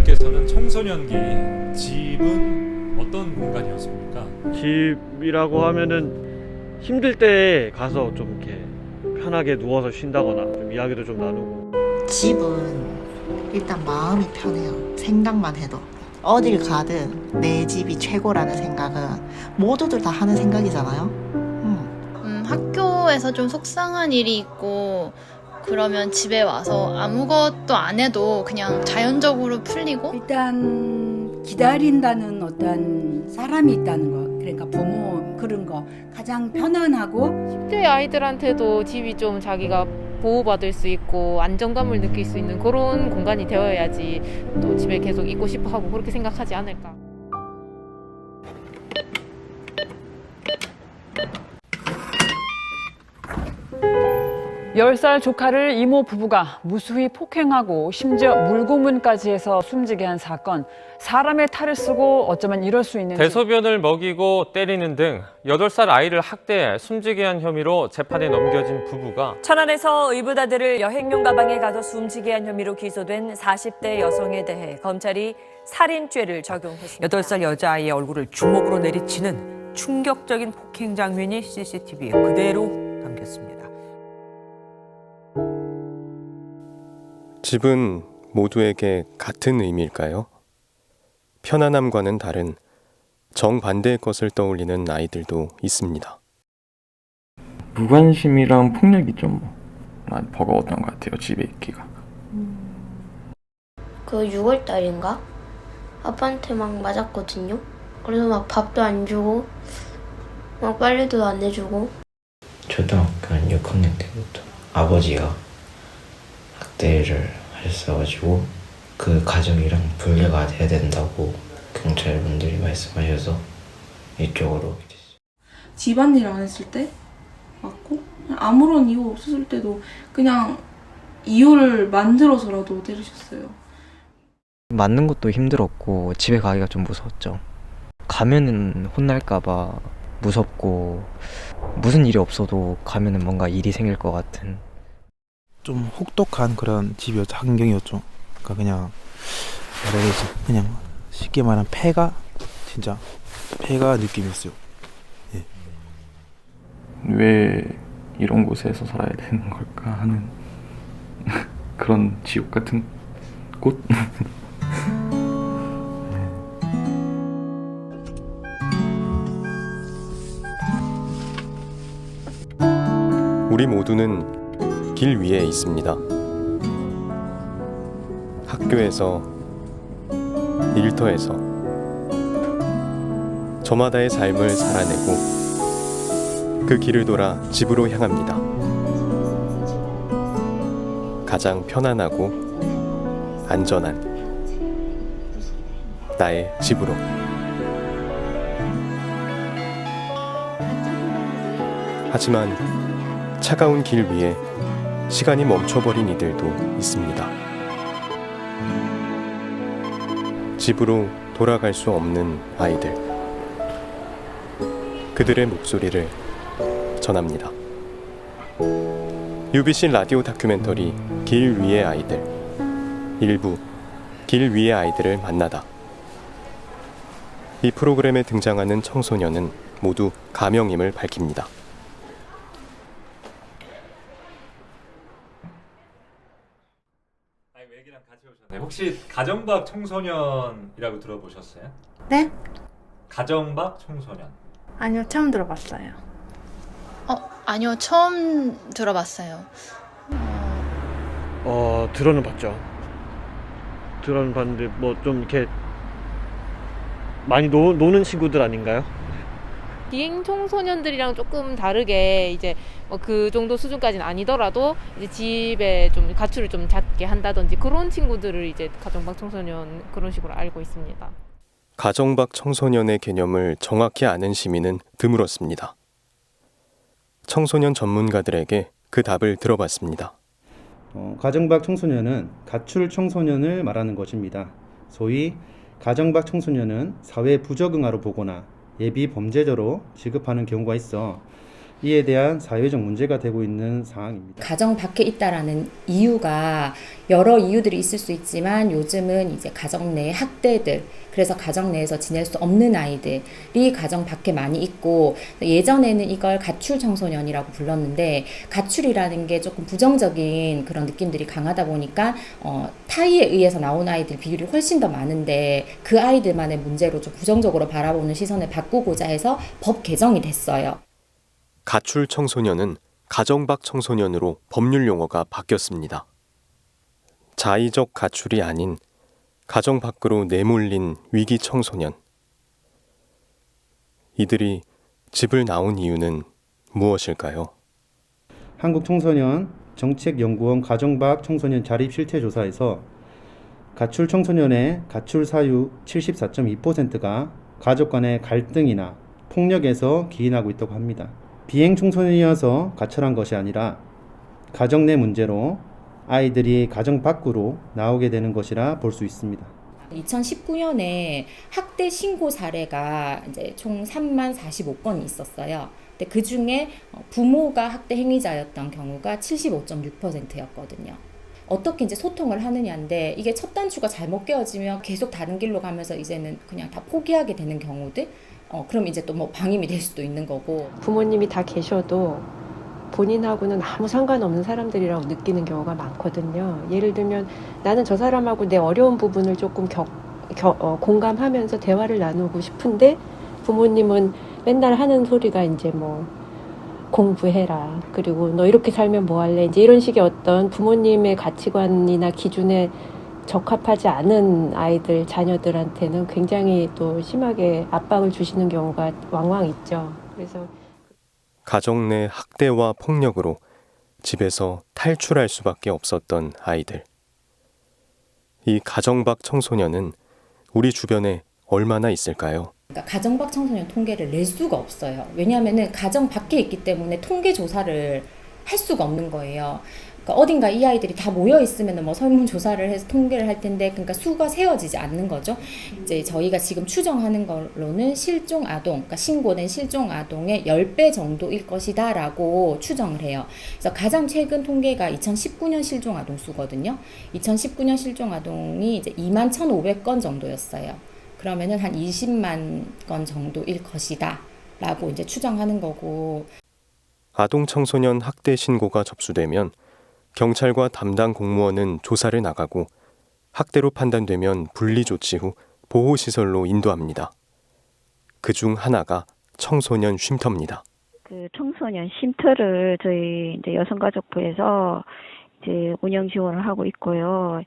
분께서는 청소년기 집은 어떤 공간이었습니까? 집이라고 하면은 힘들 때 가서 좀 이렇게 편하게 누워서 쉰다거나 좀 이야기도 좀 나누고. 집은 일단 마음이 편해요. 생각만 해도. 어딜 가든 내 집이 최고라는 생각은 모두들 다 하는 생각이잖아요. 학교에서 좀 속상한 일이 있고 그러면 집에 와서 아무것도 안 해도 그냥 자연적으로 풀리고. 일단 기다린다는 어떤 사람이 있다는 거, 그러니까 부모 그런 거 가장 편안하고. 10대 아이들한테도 집이 좀 자기가 보호받을 수 있고 안정감을 느낄 수 있는 그런 공간이 되어야지 또 집에 계속 있고 싶어 하고 그렇게 생각하지 않을까. 열 살 조카를 이모 부부가 무수히 폭행하고 심지어 물고문까지 해서 숨지게 한 사건. 사람의 탈을 쓰고 어쩌면 이럴 수 있는지. 대소변을 먹이고 때리는 등 8살 아이를 학대해 숨지게 한 혐의로 재판에 넘겨진 부부가 천안에서 의붓아들을 여행용 가방에 가둬 숨지게 한 혐의로 기소된 40대 여성에 대해 검찰이 살인죄를 적용했습니다. 8살 여자아이의 얼굴을 주먹으로 내리치는 충격적인 폭행 장면이 CCTV에 그대로 담겼습니다. 집은 모두에게 같은 의미일까요? 편안함과는 다른 정반대의 것을 떠올리는 아이들도 있습니다. 무관심이랑 폭력이 좀 많이 버거웠던 것 같아요, 집에 있기가. 그 6월달인가? 아빠한테 막 맞았거든요. 그래서 막 밥도 안 주고 막 빨래도 안 해주고. 초등학교 한 6학년 때부터 아버지가 학대를 하셨어가지고 그 가족이랑 분리가 돼야 된다고 경찰분들이 말씀하셔서 이쪽으로 오게 됐어요. 집안일 안 했을 때 맞고 아무런 이유 없었을 때도 그냥 이유를 만들어서라도 때리셨어요. 맞는 것도 힘들었고 집에 가기가 좀 무서웠죠. 가면은 혼날까봐 무섭고 무슨 일이 없어도 가면은 뭔가 일이 생길 것 같은. 좀 혹독한 그런 집이었죠. 환경이었죠. 그러니까 그냥 뭐라 해야 되지? 그냥 쉽게 말하면 폐가 진짜 폐가 느낌이었어요. 예. 왜 이런 곳에서 살아야 되는 걸까 하는 그런 지옥 같은 곳? 우리 모두는 길 위에 있습니다. 학교에서, 일터에서 저마다의 삶을 살아내고 그 길을 돌아 집으로 향합니다. 가장 편안하고 안전한 나의 집으로. 하지만 차가운 길 위에 시간이 멈춰버린 이들도 있습니다. 집으로 돌아갈 수 없는 아이들. 그들의 목소리를 전합니다. UBC 라디오 다큐멘터리 길 위의 아이들. 일부 길 위의 아이들을 만나다. 이 프로그램에 등장하는 청소년은 모두 가명임을 밝힙니다. 혹시 가정박 청소년이라고 들어보셨어요? 네? 가정박 청소년. 아니요, 처음 들어봤어요. 아니요, 처음 들어봤어요. 들어는 봤죠. 들어는 봤는데 뭐 좀 이렇게 많이 노는 친구들 아닌가요? 비행 청소년들이랑 조금 다르게 이제 뭐 그 정도 수준까지는 아니더라도 이제 집에 좀 가출을 좀 잦게 한다든지 그런 친구들을 이제 가정박 청소년 그런 식으로 알고 있습니다. 가정박 청소년의 개념을 정확히 아는 시민은 드물었습니다. 청소년 전문가들에게 그 답을 들어봤습니다. 가정박 청소년은 가출 청소년을 말하는 것입니다. 소위 가정박 청소년은 사회 부적응아로 보거나 예비 범죄자로 취급하는 경우가 있어 이에 대한 사회적 문제가 되고 있는 상황입니다. 가정 밖에 있다라는 이유가 여러 이유들이 있을 수 있지만 요즘은 이제 가정 내 학대들, 그래서 가정 내에서 지낼 수 없는 아이들이 가정 밖에 많이 있고, 예전에는 이걸 가출 청소년이라고 불렀는데 가출이라는 게 조금 부정적인 그런 느낌들이 강하다 보니까 타의에 의해서 나온 아이들 비율이 훨씬 더 많은데 그 아이들만의 문제로 좀 부정적으로 바라보는 시선을 바꾸고자 해서 법 개정이 됐어요. 가출 청소년은 가정 밖 청소년으로 법률 용어가 바뀌었습니다. 자의적 가출이 아닌 가정 밖으로 내몰린 위기 청소년. 이들이 집을 나온 이유는 무엇일까요? 한국청소년 정책연구원 가정 밖 청소년 자립 실태 조사에서 가출 청소년의 가출 사유 74.2%가 가족 간의 갈등이나 폭력에서 기인하고 있다고 합니다. 비행 청소년이어서 가출한 것이 아니라 가정 내 문제로 아이들이 가정 밖으로 나오게 되는 것이라 볼 수 있습니다. 2019년에 학대 신고 사례가 이제 총 3만 45건이 있었어요. 근데 그 중에 부모가 학대 행위자였던 경우가 75.6%였거든요. 어떻게 이제 소통을 하느냐인데, 이게 첫 단추가 잘못 깨어지면 계속 다른 길로 가면서 이제는 그냥 다 포기하게 되는 경우들, 그럼 이제 또 뭐 방임이 될 수도 있는 거고. 부모님이 다 계셔도 본인하고는 아무 상관없는 사람들이라고 느끼는 경우가 많거든요. 예를 들면 나는 저 사람하고 내 어려운 부분을 조금 공감하면서 대화를 나누고 싶은데 부모님은 맨날 하는 소리가 이제 뭐 공부해라, 그리고 너 이렇게 살면 뭐 할래, 이제 이런 식의 어떤 부모님의 가치관이나 기준에 적합하지 않은 아이들, 자녀들한테는 굉장히 또 심하게 압박을 주시는 경우가 왕왕 있죠. 그래서 가정 내 학대와 폭력으로 집에서 탈출할 수밖에 없었던 아이들. 이 가정 밖 청소년은 우리 주변에 얼마나 있을까요? 그러니까 가정 밖 청소년 통계를 낼 수가 없어요. 왜냐하면은 가정 밖에 있기 때문에 통계 조사를 할 수가 없는 거예요. 그러니까 어딘가 이 아이들이 다 모여 있으면 뭐 설문조사를 해서 통계를 할 텐데, 그러니까 수가 세워지지 않는 거죠. 이제 저희가 지금 추정하는 걸로는 실종 아동, 그러니까 신고된 실종 아동의 10배 정도일 것이다라고 추정을 해요. 그래서 가장 최근 통계가 2019년 실종 아동 수거든요. 2019년 실종 아동이 이제 21,500건 정도였어요. 그러면은 한 20만 건 정도일 것이다라고 이제 추정하는 거고. 아동 청소년 학대 신고가 접수되면 경찰과 담당 공무원은 조사를 나가고 학대로 판단되면 분리 조치 후 보호시설로 인도합니다. 그중 하나가 청소년 쉼터입니다. 그 청소년 쉼터를 저희 이제 여성가족부에서 이제 운영 지원을 하고 있고요.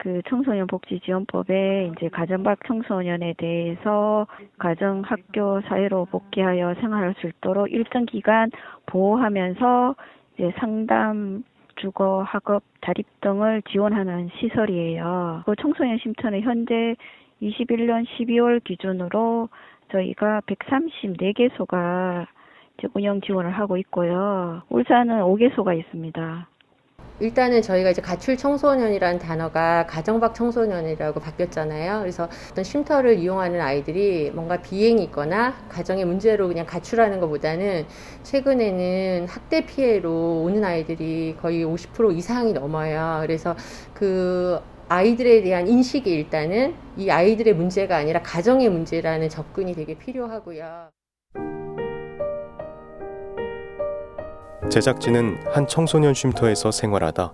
그 청소년복지지원법에 이제 가정 밖 청소년에 대해서 가정, 학교, 사회로 복귀하여 생활할 수 있도록 일정 기간 보호하면서 이제 상담, 주거, 학업, 자립 등을 지원하는 시설이에요. 그 청소년 쉼터는 현재 21년 12월 기준으로 저희가 134개소가 이제 운영 지원을 하고 있고요. 울산은 5개소가 있습니다. 일단은 저희가 이제 가출 청소년이라는 단어가 가정 밖 청소년이라고 바뀌었잖아요. 그래서 어떤 쉼터를 이용하는 아이들이 뭔가 비행이 있거나 가정의 문제로 그냥 가출하는 것보다는 최근에는 학대 피해로 오는 아이들이 거의 50% 이상이 넘어요. 그래서 그 아이들에 대한 인식이 일단은 이 아이들의 문제가 아니라 가정의 문제라는 접근이 되게 필요하고요. 제작진은 한 청소년 쉼터에서 생활하다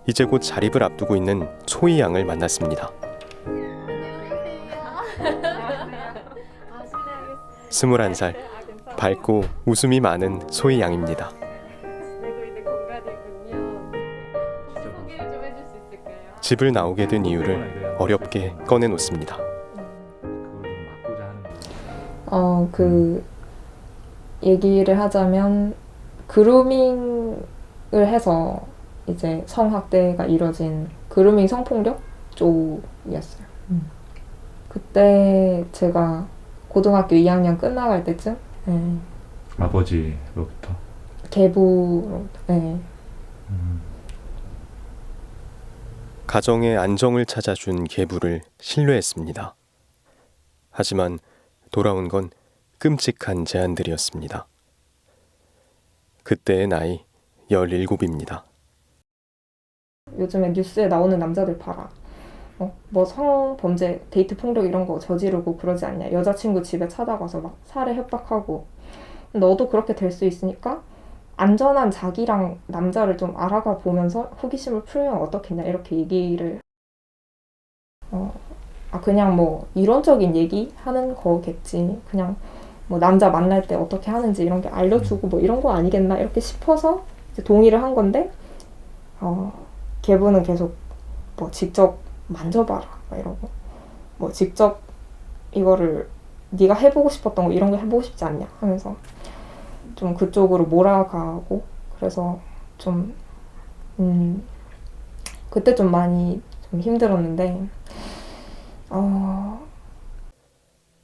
이제 곧 자립을 앞두고 있는 소희 양을 만났습니다. 21살, 밝고 웃음이 많은 소희 양입니다. 집을 나오게 된 이유를 어렵게 꺼내놓습니다. 그 얘기를 하자면 그루밍을 해서 이제 성학대가 이뤄진 그루밍 성폭력 쪽이었어요. 그때 제가 고등학교 2학년 끝나갈 때쯤 아버지로부터 계부로부터 가정의 안정을 찾아준 계부를 신뢰했습니다. 하지만 돌아온 건 끔찍한 제안들이었습니다. 그때의 나이 17입니다. 요즘에 뉴스에 나오는 남자들 봐라. 뭐 성범죄, 데이트 폭력 이런 거 저지르고 그러지 않냐. 여자친구 집에 찾아가서 막 살해 협박하고. 너도 그렇게 될 수 있으니까 안전한 자기랑 남자를 좀 알아가 보면서 호기심을 풀면 어떻겠냐. 이렇게 얘기를 그냥 뭐 이론적인 얘기 하는 거겠지. 그냥 뭐 남자 만날 때 어떻게 하는지 이런 게 알려주고 뭐 이런 거 아니겠나 이렇게 싶어서 이제 동의를 한 건데 걔분은 계속 뭐 직접 만져봐라 막 이러고 뭐 직접 이거를 네가 해보고 싶었던 거 이런 거 해보고 싶지 않냐 하면서 좀 그쪽으로 몰아가고 그래서 좀 그때 좀 많이 좀 힘들었는데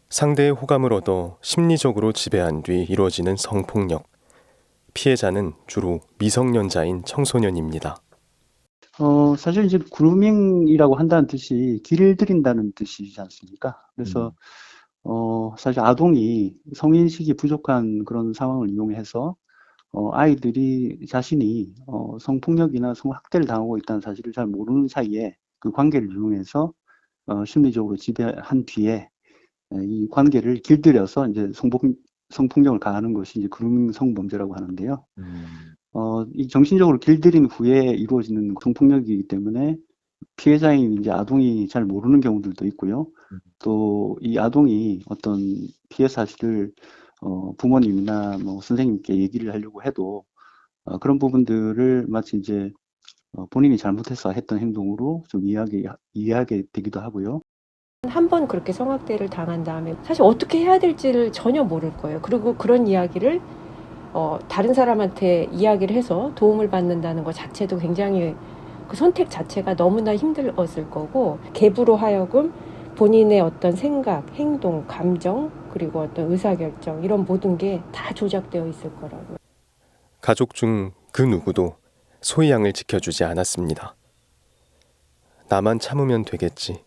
상대의 호감을 얻어 심리적으로 지배한 뒤 이루어지는 성폭력. 피해자는 주로 미성년자인 청소년입니다. 사실 이제 그루밍이라고 한다는 뜻이 길들인다는 뜻이지 않습니까? 그래서 사실 아동이 성인식이 부족한 그런 상황을 이용해서 아이들이 자신이 성폭력이나 성학대를 당하고 있다는 사실을 잘 모르는 사이에 그 관계를 이용해서 심리적으로 지배한 뒤에 이 관계를 길들여서 이제 성폭력을 가하는 것이 이제 그루밍 성범죄라고 하는데요. 이 정신적으로 길들인 후에 이루어지는 성폭력이기 때문에 피해자인 이제 아동이 잘 모르는 경우들도 있고요. 또 이 아동이 어떤 피해 사실을 부모님이나 뭐 선생님께 얘기를 하려고 해도 그런 부분들을 마치 이제 본인이 잘못해서 했던 행동으로 좀 이해하게 되기도 하고요. 한 번 그렇게 성학대를 당한 다음에 사실 어떻게 해야 될지를 전혀 모를 거예요. 그리고 그런 이야기를 다른 사람한테 이야기를 해서 도움을 받는다는 것 자체도 굉장히 그 선택 자체가 너무나 힘들었을 거고 계부로 하여금 본인의 어떤 생각, 행동, 감정 그리고 어떤 의사결정 이런 모든 게 다 조작되어 있을 거라고요. 가족 중 그 누구도 소희 양을 지켜주지 않았습니다. 나만 참으면 되겠지.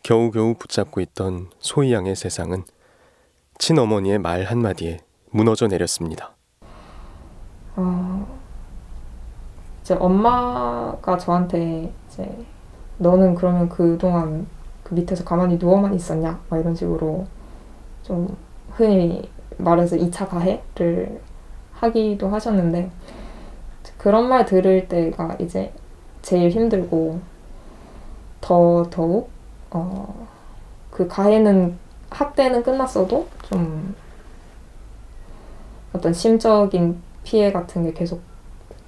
겨우겨우 붙잡고 있던 소희 양의 세상은 친어머니의 말 한마디에 무너져 내렸습니다. 이제 엄마가 저한테 이제 너는 그러면 그동안 그 밑에서 가만히 누워만 있었냐? 막 이런 식으로 좀 흔히 말해서 2차 가해를 하기도 하셨는데 그런 말 들을 때가 이제 제일 힘들고 더욱 그 가해는 학대는 끝났어도 좀 어떤 심적인 피해 같은 게 계속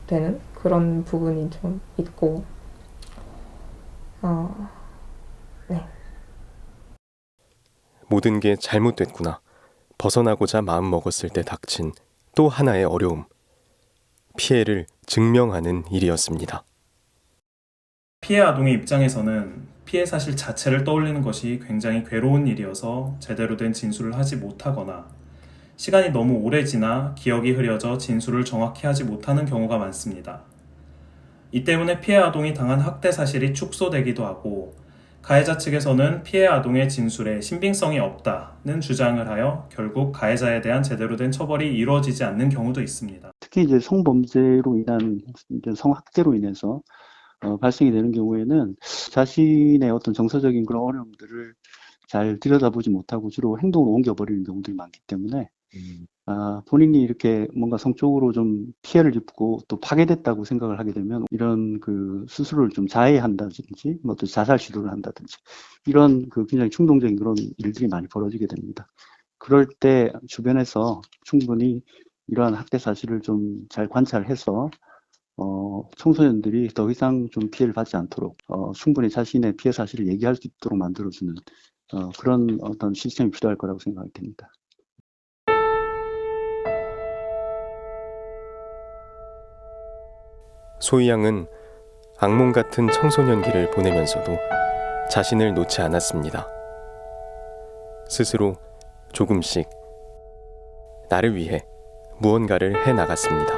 되는 그런 부분이 좀 있고 네. 모든 게 잘못됐구나. 벗어나고자 마음먹었을 때 닥친 또 하나의 어려움. 피해를 증명하는 일이었습니다. 피해 아동의 입장에서는 피해 사실 자체를 떠올리는 것이 굉장히 괴로운 일이어서 제대로 된 진술을 하지 못하거나 시간이 너무 오래 지나 기억이 흐려져 진술을 정확히 하지 못하는 경우가 많습니다. 이 때문에 피해 아동이 당한 학대 사실이 축소되기도 하고 가해자 측에서는 피해 아동의 진술에 신빙성이 없다는 주장을 하여 결국 가해자에 대한 제대로 된 처벌이 이루어지지 않는 경우도 있습니다. 특히 이제 성범죄로 인한 이제 성학대로 인해서 발생이 되는 경우에는 자신의 어떤 정서적인 그런 어려움들을 잘 들여다보지 못하고 주로 행동으로 옮겨버리는 경우들이 많기 때문에 본인이 이렇게 뭔가 성적으로 좀 피해를 입고 또 파괴됐다고 생각을 하게 되면 이런 그 스스로를 좀 자해한다든지 뭐 또 자살 시도를 한다든지 이런 그 굉장히 충동적인 그런 일들이 많이 벌어지게 됩니다. 그럴 때 주변에서 충분히 이러한 학대 사실을 좀 잘 관찰해서 청소년들이 더 이상 좀 피해를 받지 않도록 충분히 자신의 피해 사실을 얘기할 수 있도록 만들어주는 그런 어떤 시스템이 필요할 거라고 생각이 됩니다. 소희 양은 악몽 같은 청소년기를 보내면서도 자신을 놓지 않았습니다. 스스로 조금씩 나를 위해 무언가를 해나갔습니다.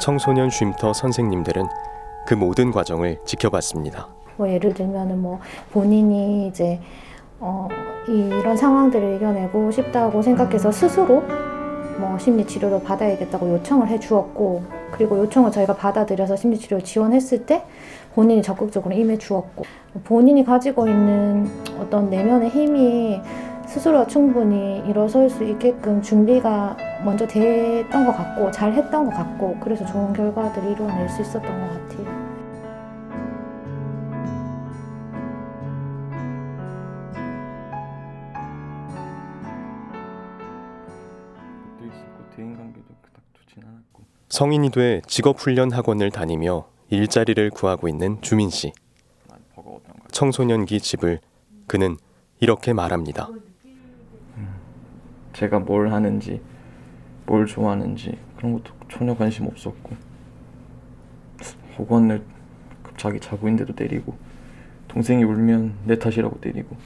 청소년 쉼터 선생님들은 그 모든 과정을 지켜봤습니다. 뭐 예를 들면은 뭐 본인이 이제 이런 상황들을 이겨내고 싶다고 생각해서 스스로 뭐 심리치료도 받아야겠다고 요청을 해 주었고, 그리고 요청을 저희가 받아들여서 심리치료 지원했을 때 본인이 적극적으로 임해 주었고, 본인이 가지고 있는 어떤 내면의 힘이 스스로 충분히 일어설 수 있게끔 준비가 먼저 됐던 것 같고 잘 했던 것 같고, 그래서 좋은 결과들을 이루어낼 수 있었던 것 같아요. 성인이 돼 직업훈련 학원을 다니며 일자리를 구하고 있는 주민 씨. 청소년기 집을 그는 이렇게 말합니다. 제가 뭘 하는지, 뭘 좋아하는지 그런 것도 전혀 관심 없었고, 학원을 자기 자고 있는데도 때리고, 동생이 울면 내 탓이라고 때리고,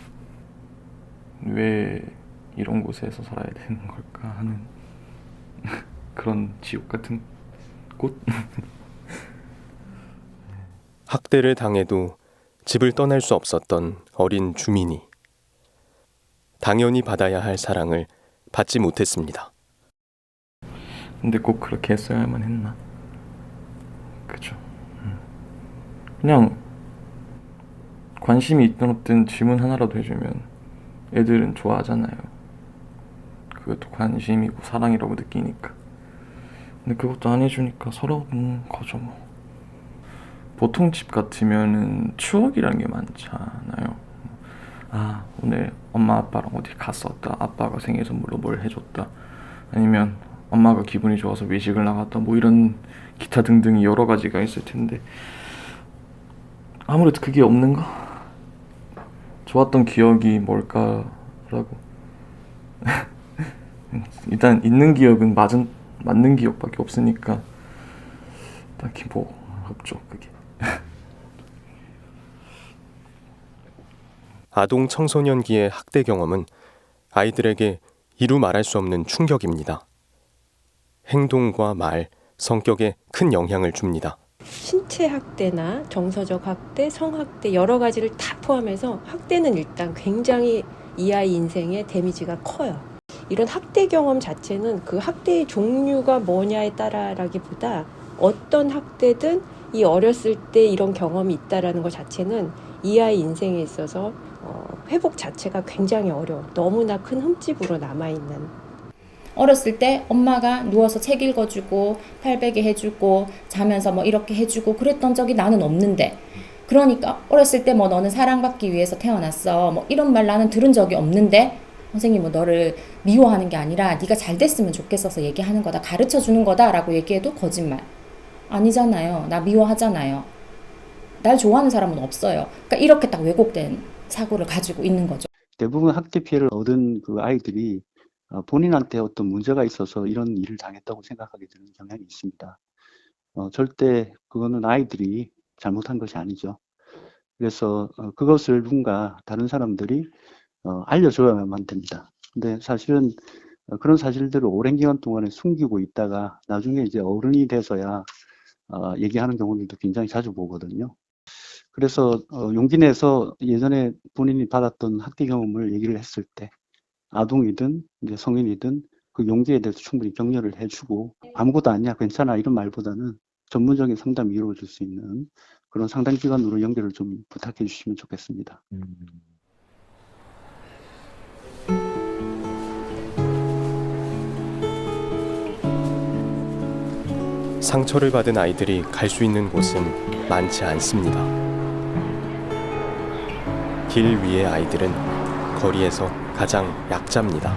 왜 이런 곳에서 살아야 되는 걸까 하는 그런 지옥 같은 곳? 학대를 당해도 집을 떠날 수 없었던 어린 주민이 당연히 받아야 할 사랑을 받지 못했습니다. 근데 꼭 그렇게 했어야만 했나? 그죠. 그냥 관심이 있든 없든 질문 하나라도 해주면 애들은 좋아하잖아요. 그것도 관심이고 사랑이라고 느끼니까. 근데 그것도 안 해주니까 서러운 거죠 뭐. 보통 집 같으면은 추억이라는 게 많잖아요. 아, 오늘 엄마 아빠랑 어디 갔었다, 아빠가 생일 선물로 뭘 해줬다, 아니면 엄마가 기분이 좋아서 외식을 나갔다, 뭐 이런 기타 등등이 여러 가지가 있을 텐데 아무래도 그게 없는가? 좋았던 기억이 뭘까라고 일단 있는 기억은 맞는 기억밖에 없으니까 딱히 뭐 없죠 그게. 아동 청소년기의 학대 경험은 아이들에게 이루 말할 수 없는 충격입니다. 행동과 말, 성격에 큰 영향을 줍니다. 신체 학대나 정서적 학대, 성학대 여러 가지를 다 포함해서 학대는 일단 굉장히 이 아이 인생에 데미지가 커요. 이런 학대 경험 자체는 그 학대의 종류가 뭐냐에 따라라기보다 어떤 학대든 이 어렸을 때 이런 경험이 있다라는 것 자체는 이 아이 인생에 있어서 회복 자체가 굉장히 어려워. 너무나 큰 흠집으로 남아있는. 어렸을 때 엄마가 누워서 책 읽어주고 팔베개 해주고 자면서 뭐 이렇게 해주고 그랬던 적이 나는 없는데, 그러니까 어렸을 때 뭐 너는 사랑받기 위해서 태어났어 뭐 이런 말 나는 들은 적이 없는데, 선생님 뭐 너를 미워하는 게 아니라 네가 잘 됐으면 좋겠어서 얘기하는 거다, 가르쳐 주는 거다 라고 얘기해도 거짓말. 아니잖아요. 나 미워하잖아요. 날 좋아하는 사람은 없어요. 그러니까 이렇게 딱 왜곡된 사고를 가지고 있는 거죠. 대부분 학대 피해를 얻은 그 아이들이 본인한테 어떤 문제가 있어서 이런 일을 당했다고 생각하게 되는 경향이 있습니다. 절대 그거는 아이들이 잘못한 것이 아니죠. 그래서 그것을 누군가 다른 사람들이 알려줘야만 됩니다. 근데 사실은 그런 사실들을 오랜 기간 동안에 숨기고 있다가 나중에 이제 어른이 돼서야 얘기하는 경우들도 굉장히 자주 보거든요. 그래서 용기 내서 예전에 본인이 받았던 학대 경험을 얘기를 했을 때 아동이든 이제 성인이든 그 용기에 대해서 충분히 격려를 해주고, 아무것도 아니야 괜찮아 이런 말보다는 전문적인 상담이 이루어질 수 있는 그런 상담기관으로 연결을 좀 부탁해 주시면 좋겠습니다. 상처를 받은 아이들이 갈 수 있는 곳은 많지 않습니다. 길 위의 아이들은 거리에서 가장 약자입니다.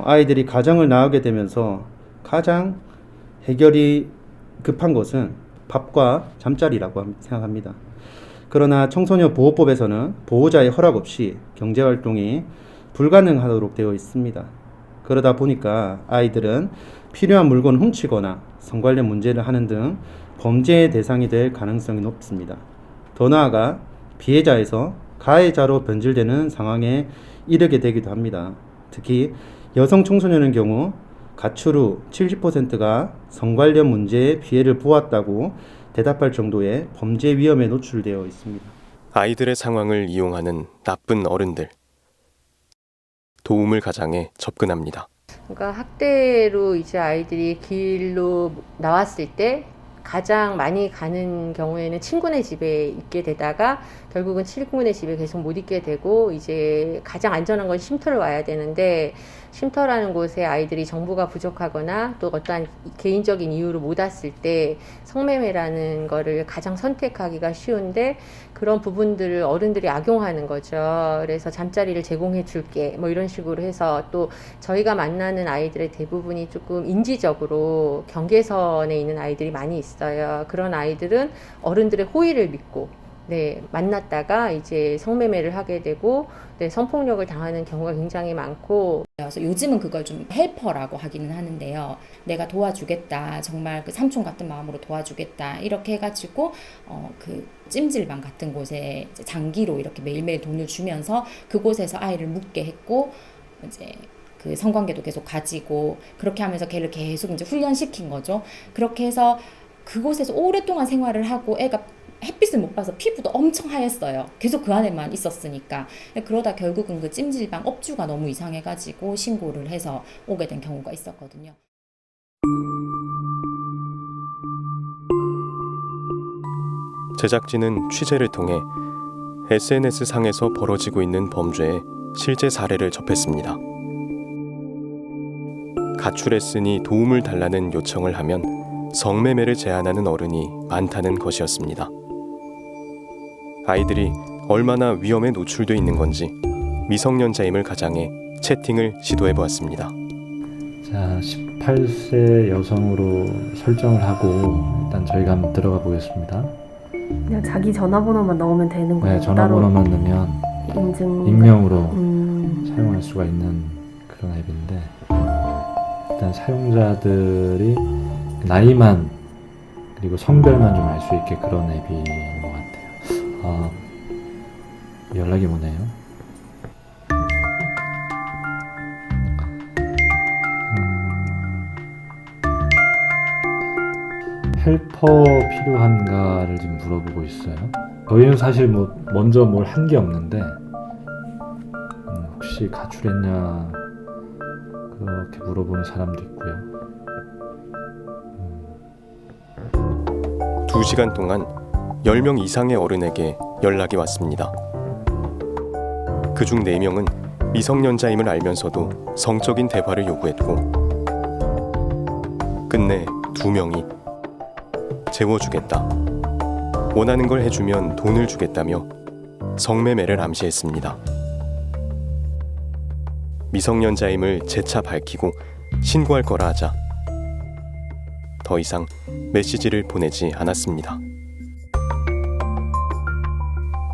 아이들이 가정을 나오게 되면서 가장 해결이 급한 것은 밥과 잠자리라고 생각합니다. 그러나 청소년 보호법에서는 보호자의 허락 없이 경제활동이 불가능하도록 되어 있습니다. 그러다 보니까 아이들은 필요한 물건을 훔치거나 성관련 문제를 하는 등 범죄의 대상이 될 가능성이 높습니다. 더 나아가 피해자에서 가해자로 변질되는 상황에 이르게 되기도 합니다. 특히 여성 청소년의 경우 가출 후 70%가 성관련 문제에 피해를 보았다고 대답할 정도의 범죄 위험에 노출되어 있습니다. 아이들의 상황을 이용하는 나쁜 어른들. 도움을 가장해 접근합니다. 그러니까 학대로 이제 아이들이 길로 나왔을 때 가장 많이 가는 경우에는 친구네 집에 있게 되다가 결국은 친구네 집에 계속 못 있게 되고 이제 가장 안전한 건 쉼터를 와야 되는데 쉼터라는 곳에 아이들이 정보가 부족하거나 또 어떠한 개인적인 이유로 못 왔을 때 성매매라는 거를 가장 선택하기가 쉬운데 그런 부분들을 어른들이 악용하는 거죠. 그래서 잠자리를 제공해 줄게 뭐 이런 식으로 해서 또 저희가 만나는 아이들의 대부분이 조금 인지적으로 경계선에 있는 아이들이 많이 있어요. 그런 아이들은 어른들의 호의를 믿고 만났다가 이제 성매매를 하게 되고 성폭력을 당하는 경우가 굉장히 많고 그래서 요즘은 그걸 좀 헬퍼라고 하기는 하는데요. 내가 도와주겠다. 정말 그 삼촌 같은 마음으로 도와주겠다. 이렇게 해가지고 그 찜질방 같은 곳에 이제 장기로 이렇게 매일매일 돈을 주면서 그곳에서 아이를 묵게 했고 이제 그 성관계도 계속 가지고 그렇게 하면서 걔를 계속 이제 훈련시킨 거죠. 그렇게 해서 그곳에서 오랫동안 생활을 하고 애가 햇빛을 못 봐서 피부도 엄청 하였어요. 계속 그 안에만 있었으니까. 그러다 결국은 그 찜질방 업주가 너무 이상해가지고 신고를 해서 오게 된 경우가 있었거든요. 제작진은 취재를 통해 SNS상에서 벌어지고 있는 범죄의 실제 사례를 접했습니다. 가출했으니 도움을 달라는 요청을 하면 성매매를 제안하는 어른이 많다는 것이었습니다. 아이들이 얼마나 위험에 노출돼 있는 건지 미성년자임을 가장해 채팅을 시도해 보았습니다. 자, 18세 여성으로 설정을 하고 일단 저희가 한번 들어가 보겠습니다. 그냥 자기 전화번호만 넣으면 되는 거예요? 네, 전화번호만 넣으면 익명으로 사용할 수가 있는 그런 앱인데 일단 사용자들이 나이만 그리고 성별만 좀 알 수 있게 그런 앱인 것 같아요. 연락이 오네요. 헬퍼 필요한가를 지금 물어보고 있어요. 저희는 사실 먼저 뭘 한 게 없는데 혹시 가출했냐 그렇게 물어보는 사람도 있고요. 2시간 동안 10명 이상의 어른에게 연락이 왔습니다. 그중 4명은 미성년자임을 알면서도 성적인 대화를 요구했고 끝내 2명이 재워주겠다, 원하는 걸 해주면 돈을 주겠다며 성매매를 암시했습니다. 미성년자임을 재차 밝히고 신고할 거라 하자 더 이상 메시지를 보내지 않았습니다.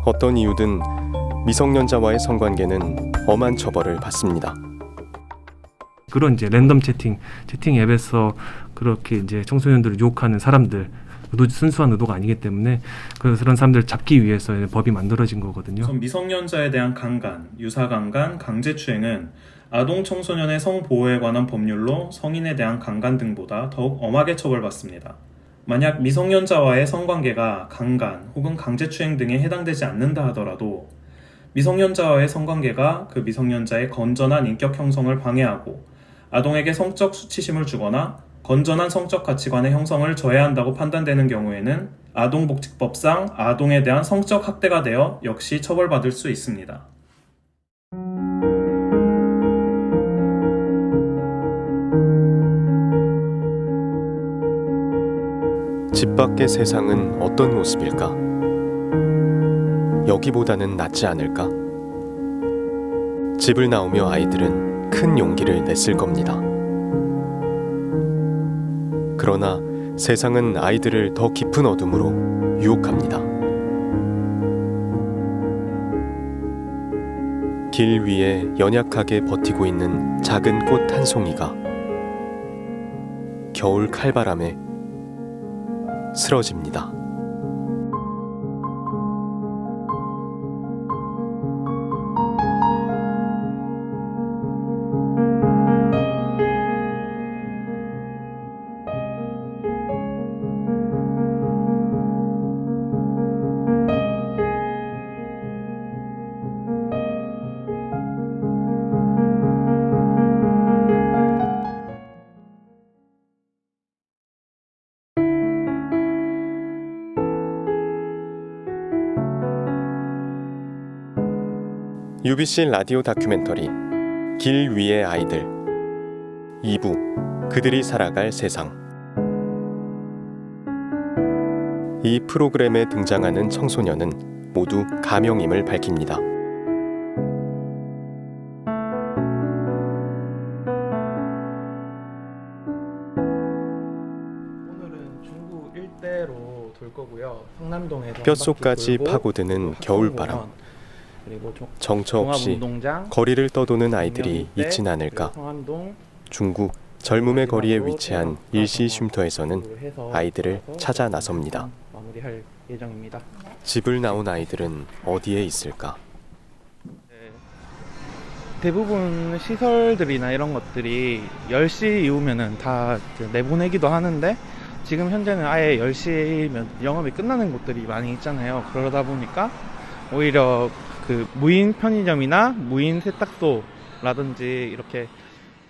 어떤 이유든 미성년자와의 성관계는 엄한 처벌을 받습니다. 그런 이제 랜덤 채팅 앱에서 그렇게 이제 청소년들을 유혹하는 사람들 순수한 의도가 아니기 때문에 그런 사람들을 잡기 위해서 법이 만들어진 거거든요. 미성년자에 대한 강간, 유사강간, 강제추행은 아동 청소년의 성보호에 관한 법률로 성인에 대한 강간 등보다 더욱 엄하게 처벌받습니다. 만약 미성년자와의 성관계가 강간 혹은 강제추행 등에 해당되지 않는다 하더라도 미성년자와의 성관계가 그 미성년자의 건전한 인격 형성을 방해하고 아동에게 성적 수치심을 주거나 건전한 성적 가치관의 형성을 저해한다고 판단되는 경우에는 아동복지법상 아동에 대한 성적 학대가 되어 역시 처벌받을 수 있습니다. 집 밖의 세상은 어떤 모습일까? 여기보다는 낫지 않을까? 집을 나오며 아이들은 큰 용기를 냈을 겁니다. 그러나 세상은 아이들을 더 깊은 어둠으로 유혹합니다. 길 위에 연약하게 버티고 있는 작은 꽃 한 송이가 겨울 칼바람에 쓰러집니다. UBC 라디오 다큐멘터리 길 위의 아이들 2부 그들이 살아갈 세상. 이 프로그램에 등장하는 청소년은 모두 가명임을 밝힙니다. 중구 일대로 돌 거고요. 성남동에서 뼛속까지 파고드는 겨울바람. 정처 없이 거리를 떠도는 아이들이 있진 않을까. 중구 젊음의 거리에 위치한 일시 쉼터에서는 아이들을 찾아 나섭니다. 마무리할 예정입니다. 집을 나온 아이들은 어디에 있을까? 대부분 시설들이나 이런 것들이 10시 이후면은 다 내보내기도 하는데 지금 현재는 아예 10시면 영업이 끝나는 곳들이 많이 있잖아요. 그러다 보니까 오히려 그 무인 편의점이나 무인 세탁소라든지 이렇게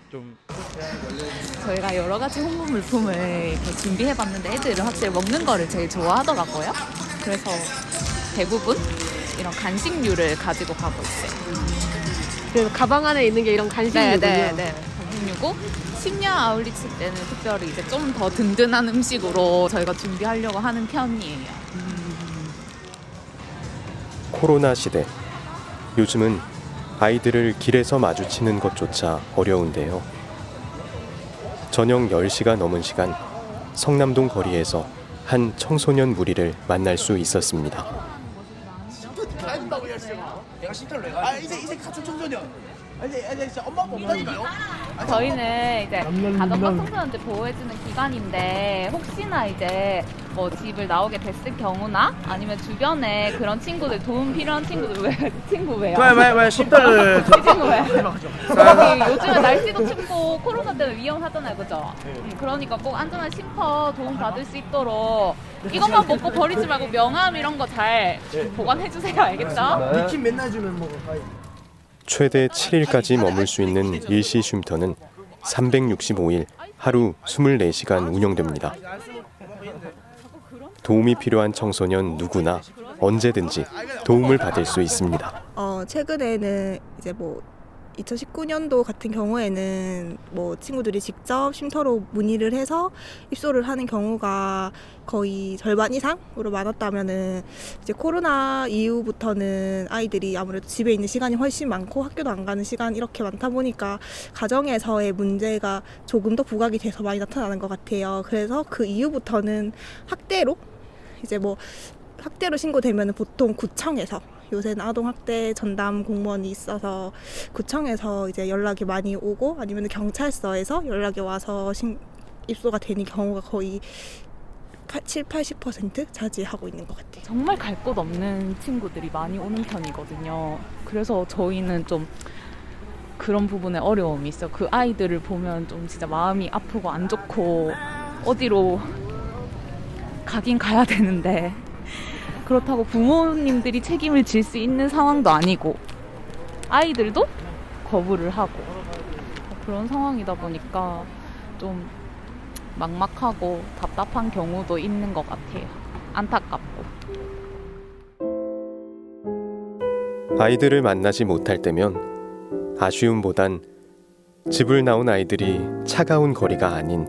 좀 저희가 여러 가지 홍보 물품을 이렇게 준비해봤는데 애들은 확실히 먹는 거를 제일 좋아하더라고요. 그래서 대부분 이런 간식류를 가지고 가고 있어요. 그래서 가방 안에 있는 게 이런 간식류군요. 네. 간식류고 10년 아울리치 때는 특별히 이제 좀 더 든든한 음식으로 저희가 준비하려고 하는 편이에요. 코로나 시대. 요즘은 아이들을 길에서 마주치는 것조차 어려운데요. 저녁 10시가 넘은 시간 성남동 거리에서 한 청소년 무리를 만날 수 있었습니다. 내가 쉼터를 내가 이제 같은 청소년 이제 엄마 아빠 없다니까요. 저희는 이제 가정방 청소년들 보호해주는 기관인데 혹시나 이제 뭐 집을 나오게 됐을 경우나 아니면 주변에 그런 친구들 도움 필요한 친구들 왜 친구 왜요? 왜 쉼터를 이 친구 왜? 여기 요즘에 날씨도 춥고 코로나 때문에 위험하잖아요, 그죠? 그러니까 꼭 안전한 쉼터 도움 받을 수 있도록 이것만 먹고 버리지 말고 명함 이런 거 잘 보관해 주세요, 알겠죠? 니킨 맨날 주면 뭐 최대 7일까지 머물 수 있는 일시 쉼터는 365일 하루 24시간 운영됩니다. 도움이 필요한 청소년 누구나 언제든지 도움을 받을 수 있습니다. 최근에는 이제 뭐 2019년도 같은 경우에는 뭐 친구들이 직접 쉼터로 문의를 해서 입소를 하는 경우가 거의 절반 이상으로 많았다면은 이제 코로나 이후부터는 아이들이 아무래도 집에 있는 시간이 훨씬 많고 학교도 안 가는 시간 이렇게 많다 보니까 가정에서의 문제가 조금 더 부각이 돼서 많이 나타나는 것 같아요. 그래서 그 이후부터는 학대로 이제 뭐 학대로 신고되면은 보통 구청에서 요새는 아동학대 전담 공무원이 있어서 구청에서 이제 연락이 많이 오고 아니면 경찰서에서 연락이 와서 입소가 되는 경우가 거의 70-80% 차지하고 있는 것 같아요. 정말 갈 곳 없는 친구들이 많이 오는 편이거든요. 그래서 저희는 좀 그런 부분에 어려움이 있어요. 그 아이들을 보면 좀 진짜 마음이 아프고 안 좋고 어디로 가긴 가야 되는데 그렇다고 부모님들이 책임을 질 수 있는 상황도 아니고 아이들도 거부를 하고 그런 상황이다 보니까 좀 막막하고 답답한 경우도 있는 것 같아요. 안타깝고. 아이들을 만나지 못할 때면 아쉬움보단 집을 나온 아이들이 차가운 거리가 아닌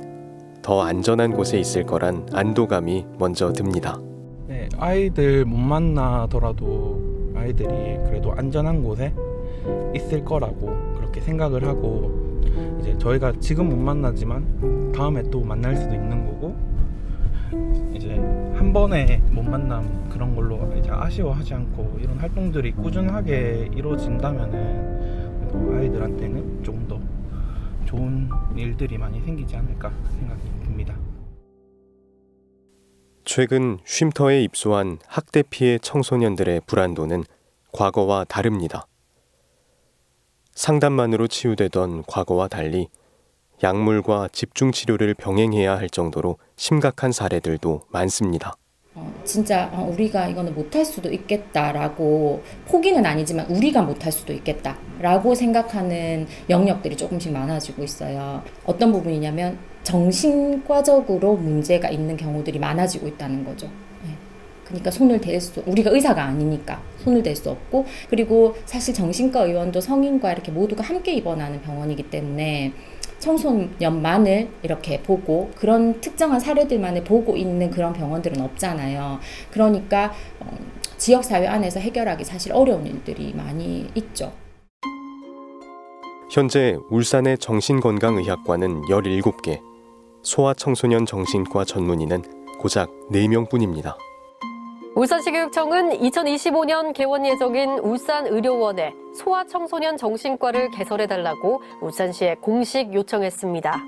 더 안전한 곳에 있을 거란 안도감이 먼저 듭니다. 네, 아이들 못 만나더라도 아이들이 그래도 안전한 곳에 있을 거라고 그렇게 생각을 하고 이제 저희가 지금 못 만나지만 다음에 또 만날 수도 있는 거고 이제 한 번에 못 만남 그런 걸로 이제 아쉬워하지 않고 이런 활동들이 꾸준하게 이루어진다면은 아이들한테는 조금 더 좋은 일들이 많이 생기지 않을까 생각이 듭니다. 최근 쉼터에 입소한 학대 피해 청소년들의 불안도는 과거와 다릅니다. 상담만으로 치유되던 과거와 달리 약물과 집중 치료를 병행해야 할 정도로 심각한 사례들도 많습니다. 진짜 우리가 이거는 못할 수도 있겠다라고 포기는 아니지만 우리가 못할 수도 있겠다라고 생각하는 영역들이 조금씩 많아지고 있어요. 어떤 부분이냐면 정신과적으로 문제가 있는 경우들이 많아지고 있다는 거죠. 네. 그러니까 우리가 의사가 아니니까 손을 댈 수 없고, 그리고 사실 정신과 의원도 성인과 이렇게 모두가 함께 입원하는 병원이기 때문에 청소년만을 이렇게 보고 그런 특정한 사례들만을 보고 있는 그런 병원들은 없잖아요. 그러니까 지역사회 안에서 해결하기 사실 어려운 일들이 많이 있죠. 현재 울산의 정신건강의학과는 17개, 소아청소년 정신과 전문의는 고작 4명뿐입니다. 울산시교육청은 2025년 개원 예정인 울산의료원에 소아청소년 정신과를 개설해달라고 울산시에 공식 요청했습니다.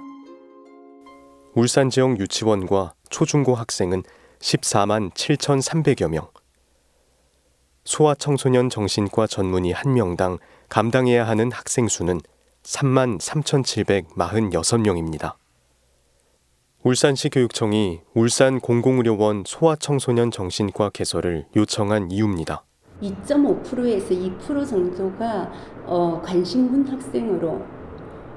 울산 지역 유치원과 초중고 학생은 14만 7,300여 명. 소아청소년 정신과 전문의 1명당 감당해야 하는 학생 수는 3만 3,746명입니다. 울산시 교육청이 울산 공공의료원 소아청소년 정신과 개설을 요청한 이유입니다. 2.5%에서 2% 정도가 관심군 학생으로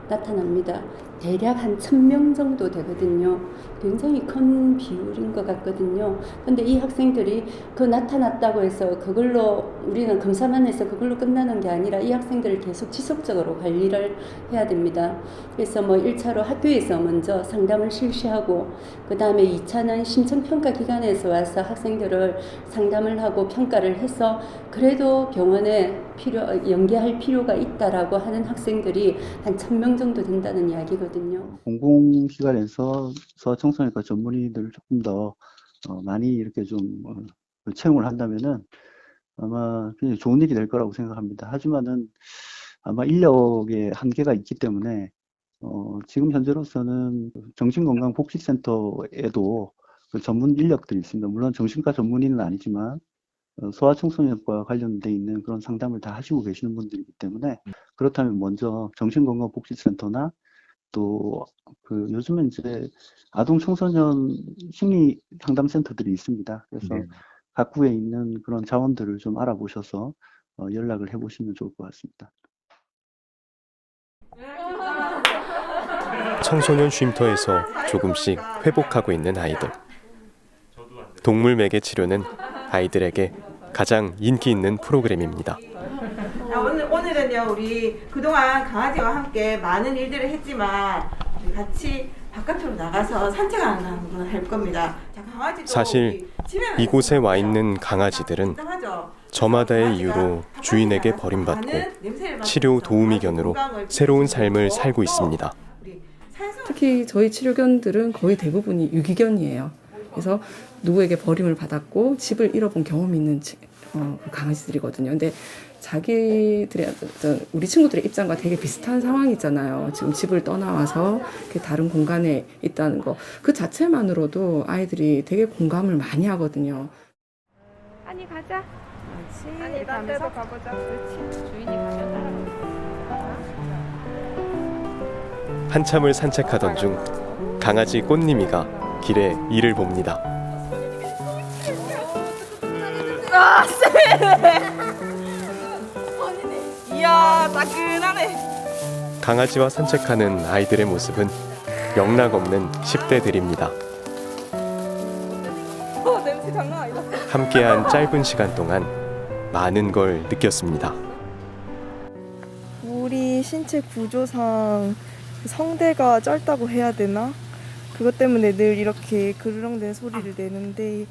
나타납니다. 대략 한 1,000명 정도 되거든요. 굉장히 큰 비율인 것 같거든요. 근데 이 학생들이 그 나타났다고 해서 그걸로 우리는 검사만 해서 그걸로 끝나는 게 아니라 이 학생들을 계속 지속적으로 관리를 해야 됩니다. 그래서 1차로 학교에서 먼저 상담을 실시하고, 그 다음에 2차는 심층평가 기관에서 와서 학생들을 상담을 하고 평가를 해서 그래도 병원에 연계할 필요가 있다라고 하는 학생들이 한 1,000명 정도 된다는 이야기거든요. 공공기관에서 소아청소년과 전문의들을 조금 더 많이 이렇게 좀 채용을 한다면은 아마 굉장히 좋은 일이 될 거라고 생각합니다. 하지만은 아마 인력의 한계가 있기 때문에 지금 현재로서는 정신건강복지센터에도 그 전문 인력들이 있습니다. 물론 정신과 전문의는 아니지만 소아청소년과 관련돼 있는 그런 상담을 다 하시고 계시는 분들이기 때문에, 그렇다면 먼저 정신건강복지센터나 또 요즘은 이제 아동 청소년 심리 상담센터들이 있습니다. 그래서 각 구에 있는 그런 자원들을 좀 알아보셔서 연락을 해보시면 좋을 것 같습니다. 청소년 쉼터에서 조금씩 회복하고 있는 아이들. 동물 매개 치료는 아이들에게 가장 인기 있는 프로그램입니다. 오늘은요, 우리 그동안 강아지와 함께 많은 일들을 했지만 우리 같이 바깥으로 나가서 산책하는 걸 할 겁니다. 자, 사실 이곳에 와 있는 강아지들은 저마다의 이유로 주인에게 버림받고 치료 도우미견으로 새로운 삶을 살고 있습니다. 특히 저희 치료견들은 거의 대부분이 유기견이에요. 그래서 누구에게 버림을 받았고 집을 잃어본 경험이 있는 강아지들이거든요. 근데 우리 친구들의 입장과 되게 비슷한 상황이잖아요. 지금 집을 떠나와서 다른 공간에 있다는 거, 그 자체만으로도 아이들이 되게 공감을 많이 하거든요. 아니 가자. 그렇지. 아니 딴 데도 가보자. 그렇지. 주인이 가면 따라가. 한참을 산책하던 중 강아지 꽃님이가 길에 이를 봅니다. 아, 쎄! 이야, 따끈하네. 강아지와 산책하는 아이들의 모습은 영락없는 10대들입니다. 냄새 장난 아니다. 함께한 짧은 시간 동안 많은 걸 느꼈습니다. 우리 신체 구조상 성대가 짧다고 해야 되나? 그것 때문에 늘 이렇게 그르렁대는 소리를 내는데,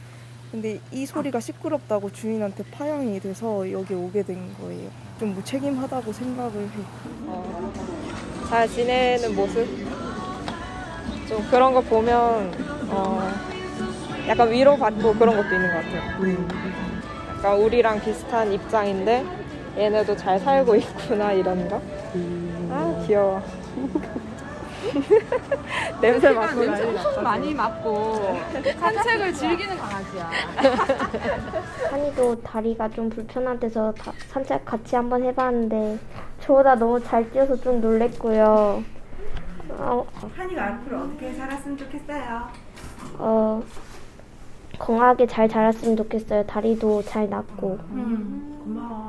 근데 이 소리가 시끄럽다고 주인한테 파양이 돼서 여기 오게 된 거예요. 좀 무책임하다고 생각을 해요. 잘 지내는 모습? 좀 그런 거 보면 약간 위로받고 그런 것도 있는 것 같아요. 약간 우리랑 비슷한 입장인데 얘네도 잘 살고 있구나, 이런 거. 아, 귀여워. 냄새 맡고 냄새 많이 맡고 산책을 즐기는 강아지야. 한이도 다리가 좀 불편한 데서 산책 같이 한번 해봤는데 저보다 너무 잘 뛰어서 좀 놀랬고요. 한이가 앞으로 어떻게 살았으면 좋겠어요? 건강하게 잘 자랐으면 좋겠어요. 다리도 잘 낫고. 고마워.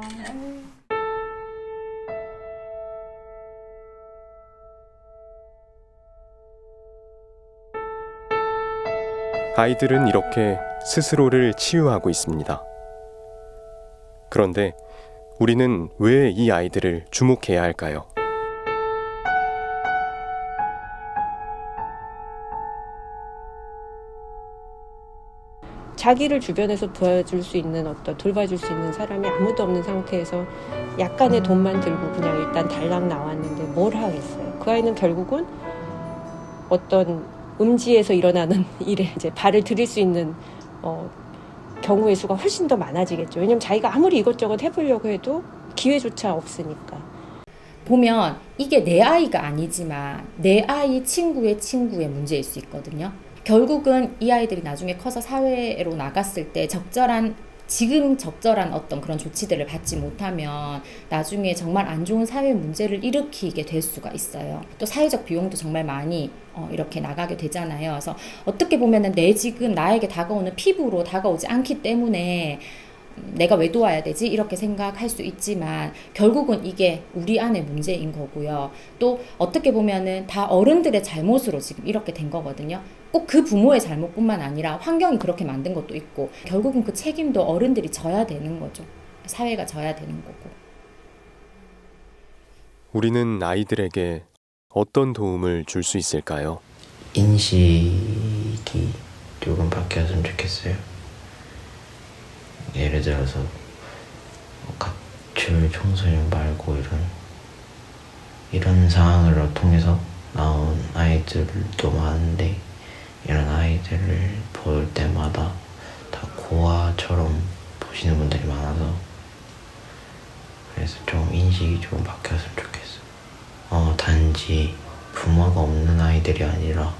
아이들은 이렇게 스스로를 치유하고 있습니다. 그런데 우리는 왜 이 아이들을 주목해야 할까요? 자기를 주변에서 도와줄 수 있는 돌봐줄 수 있는 사람이 아무도 없는 상태에서 약간의 돈만 들고 그냥 일단 달랑 나왔는데 뭘 하겠어요. 그 아이는 결국은 어떤 음지에서 일어나는 일에 이제 발을 들일 수 있는 경우의 수가 훨씬 더 많아지겠죠. 왜냐면 자기가 아무리 이것저것 해보려고 해도 기회조차 없으니까. 보면 이게 내 아이가 아니지만 내 아이 친구의 문제일 수 있거든요. 결국은 이 아이들이 나중에 커서 사회로 나갔을 때 적절한 어떤 그런 조치들을 받지 못하면 나중에 정말 안 좋은 사회 문제를 일으키게 될 수가 있어요. 또 사회적 비용도 정말 많이 이렇게 나가게 되잖아요. 그래서 어떻게 보면은 지금 나에게 다가오는 피부로 다가오지 않기 때문에 내가 왜 도와야 되지? 이렇게 생각할 수 있지만 결국은 이게 우리 안의 문제인 거고요. 또 어떻게 보면은 다 어른들의 잘못으로 지금 이렇게 된 거거든요. 꼭 그 부모의 잘못뿐만 아니라 환경이 그렇게 만든 것도 있고 결국은 그 책임도 어른들이 져야 되는 거죠. 사회가 져야 되는 거고. 우리는 아이들에게 어떤 도움을 줄 수 있을까요? 인식이 조금 바뀌었으면 좋겠어요. 예를 들어서 가출 청소년 말고 이런 상황을 통해서 나온 아이들도 많은데 이런 아이들을 볼 때마다 다 고아처럼 보시는 분들이 많아서 그래서 좀 인식이 좀 바뀌었으면 좋겠어요. 단지 부모가 없는 아이들이 아니라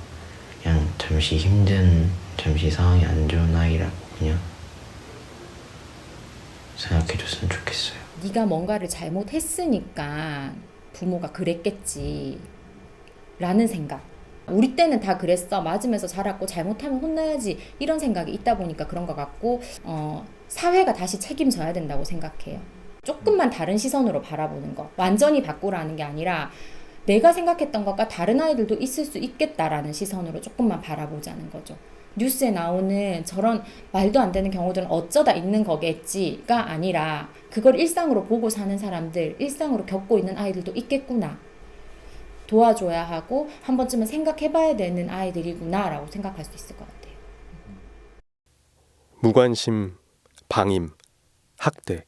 그냥 잠시 상황이 안 좋은 아이라고 그냥 생각해줬으면 좋겠어요. 네가 뭔가를 잘못했으니까 부모가 그랬겠지 라는 생각. 우리 때는 다 그랬어. 맞으면서 자랐고 잘못하면 혼나야지. 이런 생각이 있다 보니까 그런 것 같고 사회가 다시 책임져야 된다고 생각해요. 조금만 다른 시선으로 바라보는 거. 완전히 바꾸라는 게 아니라 내가 생각했던 것과 다른 아이들도 있을 수 있겠다라는 시선으로 조금만 바라보자는 거죠. 뉴스에 나오는 저런 말도 안 되는 경우들은 어쩌다 있는 거겠지가 아니라 그걸 일상으로 보고 사는 사람들, 일상으로 겪고 있는 아이들도 있겠구나. 도와줘야 하고 한 번쯤은 생각해봐야 되는 아이들이구나 라고 생각할 수 있을 것 같아요. 무관심, 방임, 학대.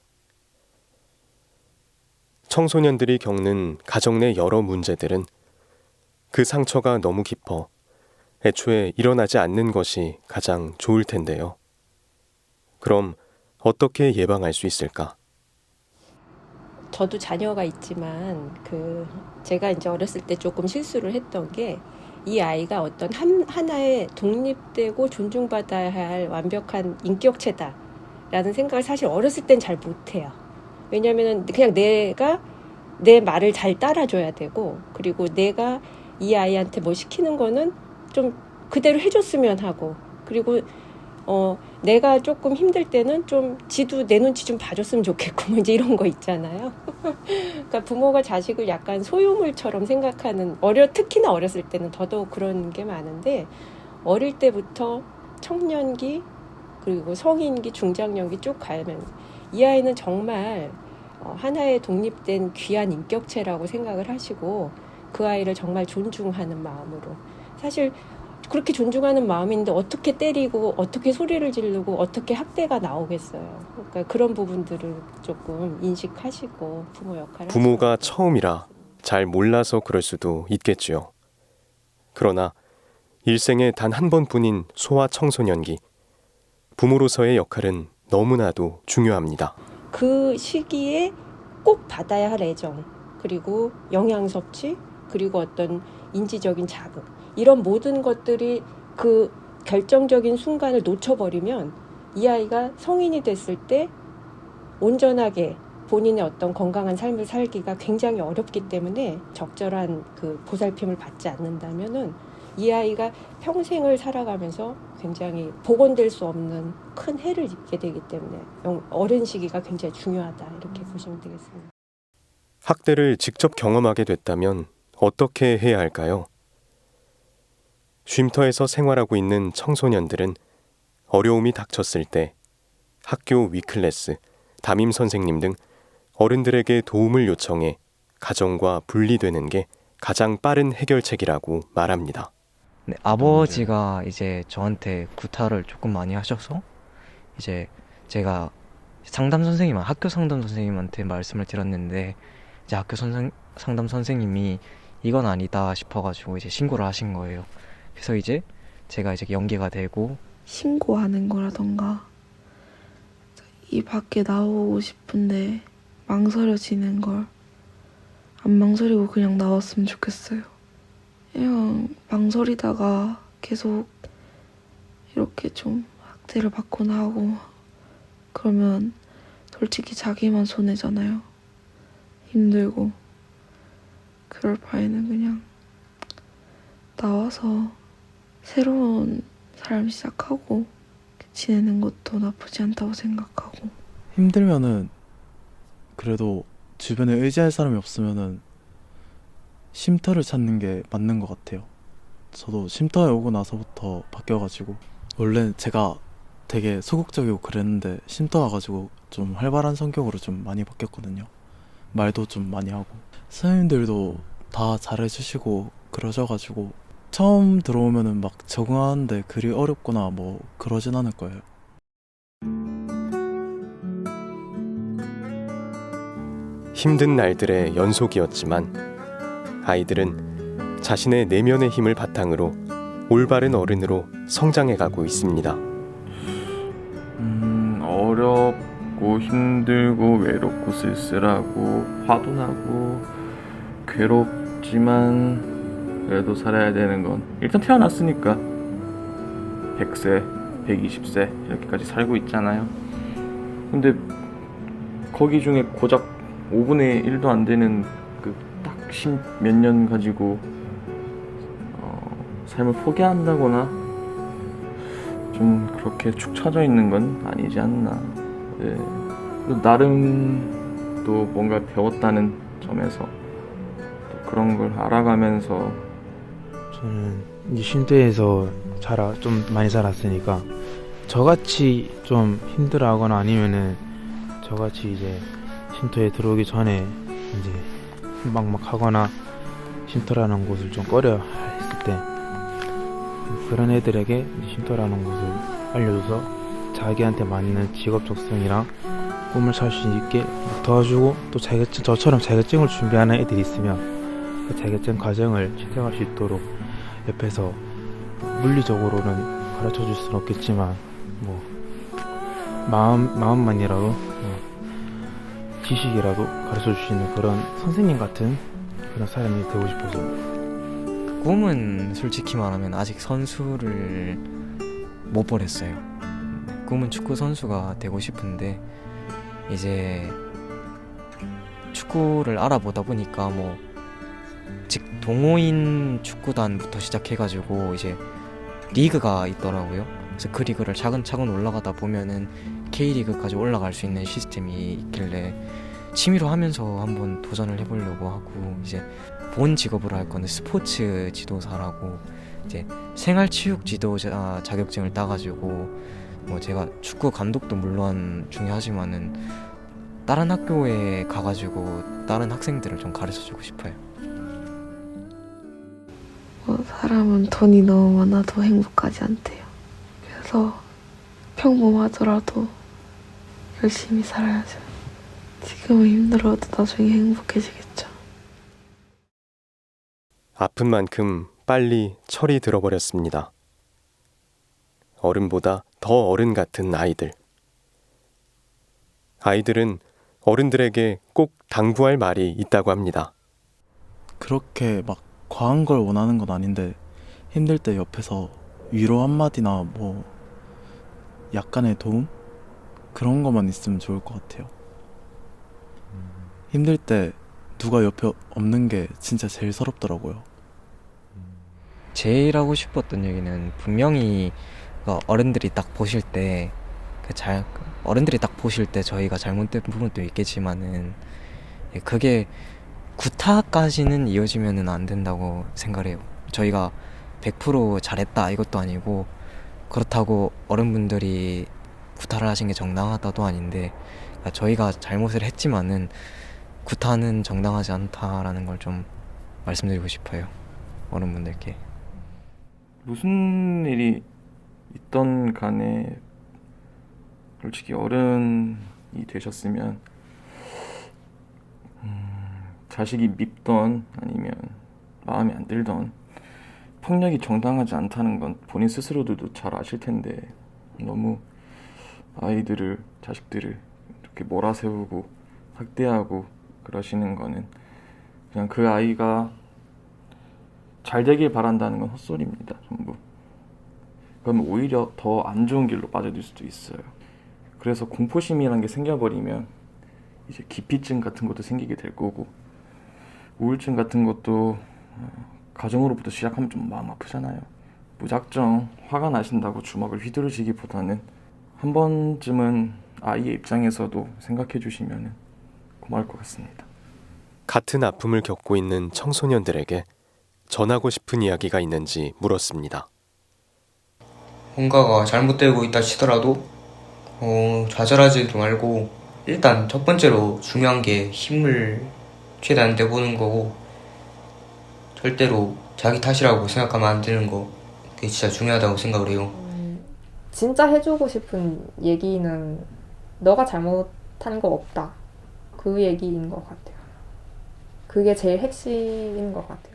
청소년들이 겪는 가정 내 여러 문제들은 그 상처가 너무 깊어 애초에 일어나지 않는 것이 가장 좋을 텐데요. 그럼 어떻게 예방할 수 있을까? 저도 자녀가 있지만 제가 이제 어렸을 때 조금 실수를 했던 게 이 아이가 어떤 하나의 독립되고 존중받아야 할 완벽한 인격체다라는 생각을 사실 어렸을 땐 잘 못해요. 왜냐하면 그냥 내가 내 말을 잘 따라줘야 되고 그리고 내가 이 아이한테 뭐 시키는 거는 좀 그대로 해줬으면 하고 그리고 내가 조금 힘들 때는 좀 지도 내 눈치 좀 봐줬으면 좋겠고 뭐 이제 이런 거 있잖아요. 그러니까 부모가 자식을 약간 소유물처럼 생각하는 특히나 어렸을 때는 더더욱 그런 게 많은데 어릴 때부터 청년기 그리고 성인기 중장년기 쭉 가면 이 아이는 정말 하나의 독립된 귀한 인격체라고 생각을 하시고 그 아이를 정말 존중하는 마음으로 사실 그렇게 존중하는 마음인데 어떻게 때리고 어떻게 소리를 지르고 어떻게 학대가 나오겠어요. 그러니까 그런 부분들을 조금 인식하시고 부모 역할을 부모가 처음이라 잘 몰라서 그럴 수도 있겠지요. 그러나 일생에 단 한 번뿐인 소아 청소년기 부모로서의 역할은 너무나도 중요합니다. 그 시기에 꼭 받아야 할 애정 그리고 영양 섭취 그리고 어떤 인지적인 자극 이런 모든 것들이 그 결정적인 순간을 놓쳐버리면 이 아이가 성인이 됐을 때 온전하게 본인의 어떤 건강한 삶을 살기가 굉장히 어렵기 때문에 적절한 그 보살핌을 받지 않는다면은 이 아이가 평생을 살아가면서 굉장히 복원될 수 없는 큰 해를 입게 되기 때문에 어린 시기가 굉장히 중요하다 이렇게 보시면 되겠습니다. 학대를 직접 경험하게 됐다면 어떻게 해야 할까요? 쉼터에서 생활하고 있는 청소년들은 어려움이 닥쳤을 때 학교 위클래스, 담임 선생님 등 어른들에게 도움을 요청해 가정과 분리되는 게 가장 빠른 해결책이라고 말합니다. 네, 아버지가 이제 저한테 구타를 조금 많이 하셔서 이제 제가 학교 상담 선생님한테 말씀을 드렸는데 이제 학교 상담 선생님이 이건 아니다 싶어가지고 이제 신고를 하신 거예요. 그래서 이제 제가 이제 연계가 되고 신고하는 거라던가 이 밖에 나오고 싶은데 망설여지는 걸 안 망설이고 그냥 나왔으면 좋겠어요. 그냥 망설이다가 계속 이렇게 좀 학대를 받거나 하고 그러면 솔직히 자기만 손해잖아요. 힘들고. 그럴 바에는 그냥 나와서 새로운 삶 시작하고 지내는 것도 나쁘지 않다고 생각하고. 힘들면은 그래도 주변에 의지할 사람이 없으면은 쉼터를 찾는 게 맞는 것 같아요. 저도 쉼터에 오고 나서부터 바뀌어가지고 원래 제가 되게 소극적이고 그랬는데 쉼터 와가지고 좀 활발한 성격으로 좀 많이 바뀌었거든요. 말도 좀 많이 하고 선생님들도 다 잘해주시고 그러셔가지고 처음 들어오면은 막 적응하는데 그리 어렵거나 뭐 그러진 않을 거예요. 힘든 날들의 연속이었지만 아이들은 자신의 내면의 힘을 바탕으로 올바른 어른으로 성장해가고 있습니다. 어렵고 힘들고 외롭고 쓸쓸하고 화도 나고 괴롭지만 그래도 살아야 되는 건 일단 태어났으니까 100세, 120세 이렇게까지 살고 있잖아요. 근데 거기 중에 고작 5분의 1도 안 되는 그 딱 10몇 년 가지고 삶을 포기한다거나 좀 그렇게 축 처져 있는 건 아니지 않나. 네. 나름 또 뭔가 배웠다는 점에서 또 그런 걸 알아가면서 저는 이 쉼터에서 좀 많이 자랐으니까 저같이 좀 힘들어하거나 아니면은 저같이 이제 쉼터에 들어오기 전에 이제 막막하거나 쉼터라는 곳을 좀 꺼려 했을 때 그런 애들에게 쉼터라는 곳을 알려줘서 자기한테 맞는 직업 적성이랑 꿈을 살 수 있게 도와주고 또 저처럼 자격증을 준비하는 애들이 있으면 그 자격증 과정을 실행할 수 있도록 옆에서 물리적으로는 가르쳐 줄 수는 없겠지만 뭐 마음만이라도 지식이라도 가르쳐 줄 수 있는 그런 선생님 같은 그런 사람이 되고 싶어서. 꿈은 솔직히 말하면 아직 선수를 못 버렸어요. 꿈은 축구 선수가 되고 싶은데 이제 축구를 알아보다 보니까 뭐 즉 동호인 축구단부터 시작해가지고 이제 리그가 있더라고요. 그래서 그 리그를 차근차근 올라가다 보면은 K리그까지 올라갈 수 있는 시스템이 있길래 취미로 하면서 한번 도전을 해보려고 하고 이제 본 직업으로 할 거는 스포츠 지도사라고 이제 생활체육 지도자 자격증을 따가지고 뭐 제가 축구 감독도 물론 중요하지만은 다른 학교에 가가지고 다른 학생들을 좀 가르쳐주고 싶어요. 사람은 돈이 너무 많아도 행복하지 않대요. 그래서 평범하더라도 열심히 살아야죠. 지금은 힘들어도 나중에 행복해지겠죠. 아픈 만큼 빨리 철이 들어버렸습니다. 어른보다 더 어른 같은 아이들. 아이들은 어른들에게 꼭 당부할 말이 있다고 합니다. 그렇게 막 과한 걸 원하는 건 아닌데 힘들 때 옆에서 위로 한마디나 뭐 약간의 도움? 그런 것만 있으면 좋을 것 같아요. 힘들 때 누가 옆에 없는 게 진짜 제일 서럽더라고요. 제일 하고 싶었던 얘기는 분명히 어른들이 딱 보실 때 어른들이 딱 보실 때 저희가 잘못된 부분도 있겠지만은 그게 구타까지는 이어지면은 안 된다고 생각해요. 저희가 100% 잘했다 이것도 아니고, 그렇다고 어른분들이 구타를 하신 게 정당하다도 아닌데, 그러니까 저희가 잘못을 했지만은 구타는 정당하지 않다라는 걸 좀 말씀드리고 싶어요, 어른분들께. 무슨 일이 있던 간에 솔직히 어른이 되셨으면 자식이 밉던 아니면 마음에 안 들던 폭력이 정당하지 않다는 건 본인 스스로들도 잘 아실 텐데, 너무 아이들을, 자식들을 이렇게 몰아세우고 학대하고 그러시는 거는 그냥 그 아이가 잘 되길 바란다는 건 헛소리입니다, 전부. 그러면 오히려 더 안 좋은 길로 빠져들 수도 있어요. 그래서 공포심이라는 게 생겨버리면 이제 기피증 같은 것도 생기게 될 거고, 우울증 같은 것도 가정으로부터 시작하면 좀 마음 아프잖아요. 무작정 화가 나신다고 주먹을 휘두르시기보다는 한 번쯤은 아이의 입장에서도 생각해 주시면 고마울 것 같습니다. 같은 아픔을 겪고 있는 청소년들에게 전하고 싶은 이야기가 있는지 물었습니다. 뭔가가 잘못되고 있다 치더라도 좌절하지도 말고, 일단 첫 번째로 중요한 게 힘을 최대한 내보는 거고, 절대로 자기 탓이라고 생각하면 안 되는 거, 그게 진짜 중요하다고 생각을 해요. 진짜 해주고 싶은 얘기는 너가 잘못한 거 없다, 그 얘기인 것 같아요. 그게 제일 핵심인 것 같아요.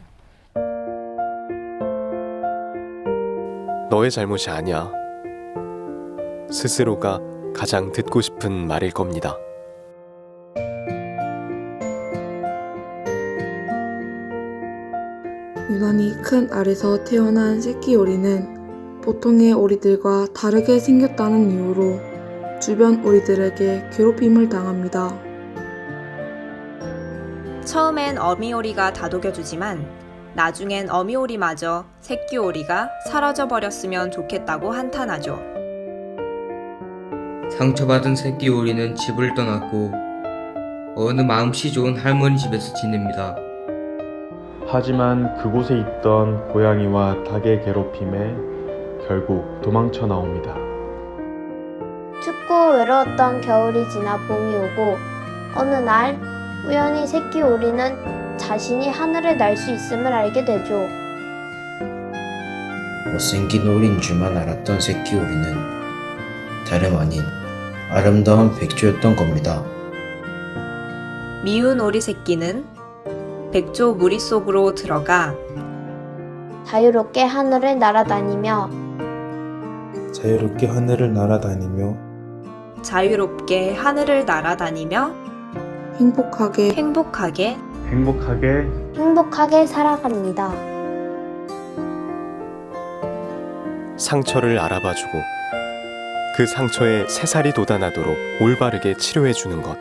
너의 잘못이 아니야. 스스로가 가장 듣고 싶은 말일 겁니다. 유난히 큰 알에서 태어난 새끼 오리는 보통의 오리들과 다르게 생겼다는 이유로 주변 오리들에게 괴롭힘을 당합니다. 처음엔 어미오리가 다독여주지만 나중엔 어미오리마저 새끼오리가 사라져버렸으면 좋겠다고 한탄하죠. 상처받은 새끼 오리는 집을 떠났고 어느 마음씨 좋은 할머니 집에서 지냅니다. 하지만 그곳에 있던 고양이와 닭의 괴롭힘에 결국 도망쳐 나옵니다. 춥고 외로웠던 겨울이 지나 봄이 오고 어느 날 우연히 새끼 오리는 자신이 하늘에 날 수 있음을 알게 되죠. 못생긴 오리인 줄만 알았던 새끼 오리는 다름 아닌 아름다운 백조였던 겁니다. 미운 오리 새끼는 백조 무리 속으로 들어가 자유롭게 하늘을 날아다니며 자유롭게 하늘을 날아다니며 행복하게 살아갑니다. 상처를 알아봐주고 그 상처에 새살이 돋아나도록 올바르게 치료해주는 것.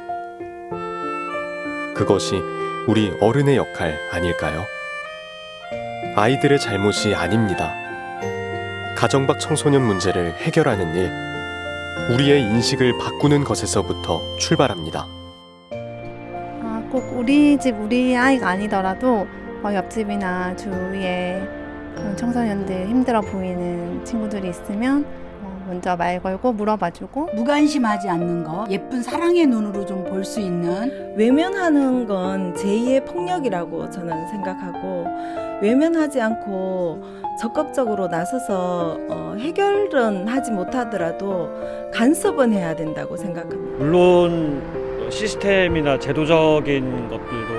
그것이 우리 어른의 역할 아닐까요? 아이들의 잘못이 아닙니다. 가정밖 청소년 문제를 해결하는 일, 우리의 인식을 바꾸는 것에서부터 출발합니다. 꼭 우리 집 우리 아이가 아니더라도 옆집이나 주위에 그런 청소년들 힘들어 보이는 친구들이 있으면 먼저 말 걸고 물어봐주고, 무관심하지 않는 거, 예쁜 사랑의 눈으로 좀 볼 수 있는. 외면하는 건 제2의 폭력이라고 저는 생각하고, 외면하지 않고 적극적으로 나서서 해결은 하지 못하더라도 간섭은 해야 된다고 생각합니다. 물론 시스템이나 제도적인 것들도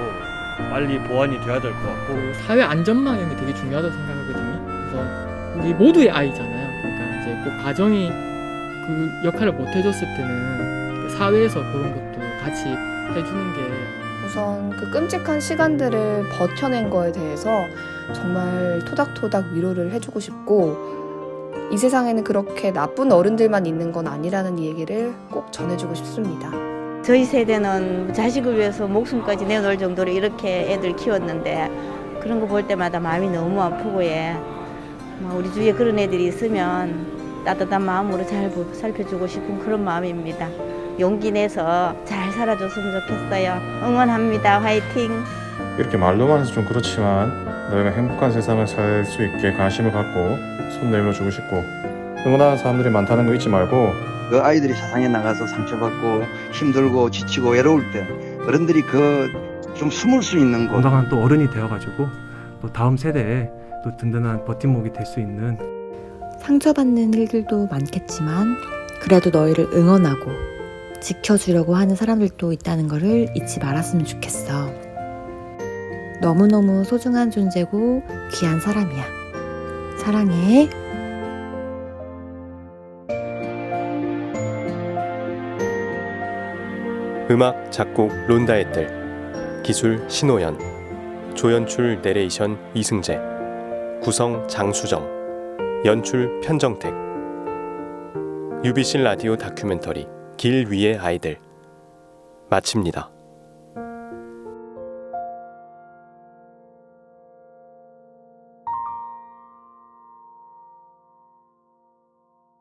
빨리 보완이 돼야 될 것 같고, 사회 안전망이 되게 중요하다고 생각하거든요. 그래서 우리 모두의 아이잖아요. 그러니까 이제 그 가정이 그 역할을 못 해줬을 때는 사회에서 그런 것도 같이 해주는 게, 우선 그 끔찍한 시간들을 버텨낸 거에 대해서 정말 토닥토닥 위로를 해주고 싶고, 이 세상에는 그렇게 나쁜 어른들만 있는 건 아니라는 얘기를 꼭 전해주고 싶습니다. 저희 세대는 자식을 위해서 목숨까지 내놓을 정도로 이렇게 애들 키웠는데, 그런 거 볼 때마다 마음이 너무 아프고, 우리 주위에 그런 애들이 있으면 따뜻한 마음으로 잘 살펴주고 싶은 그런 마음입니다. 용기 내서 잘 살아줬으면 좋겠어요. 응원합니다. 화이팅! 이렇게 말로만 해서 좀 그렇지만 너희가 행복한 세상을 살 수 있게 관심을 갖고 손 내밀어주고 싶고 응원하는 사람들이 많다는 거 잊지 말고 그 아이들이 세상에 나가서 상처받고 힘들고 지치고 외로울 때 어른들이 좀 숨을 수 있는 곳 건강한 또 어른이 되어가지고 또 다음 세대에 또 든든한 버팀목이 될 수 있는 상처받는 일들도 많겠지만 그래도 너희를 응원하고 지켜주려고 하는 사람들도 있다는 것을 잊지 말았으면 좋겠어. 너무너무 소중한 존재고 귀한 사람이야. 사랑해. 음악, 작곡 론다의 뜰, 기술 신호연, 조연출 내레이션 이승재, 구성 장수정, 연출 편정택. UBC 라디오 다큐멘터리 길 위의 아이들 마칩니다.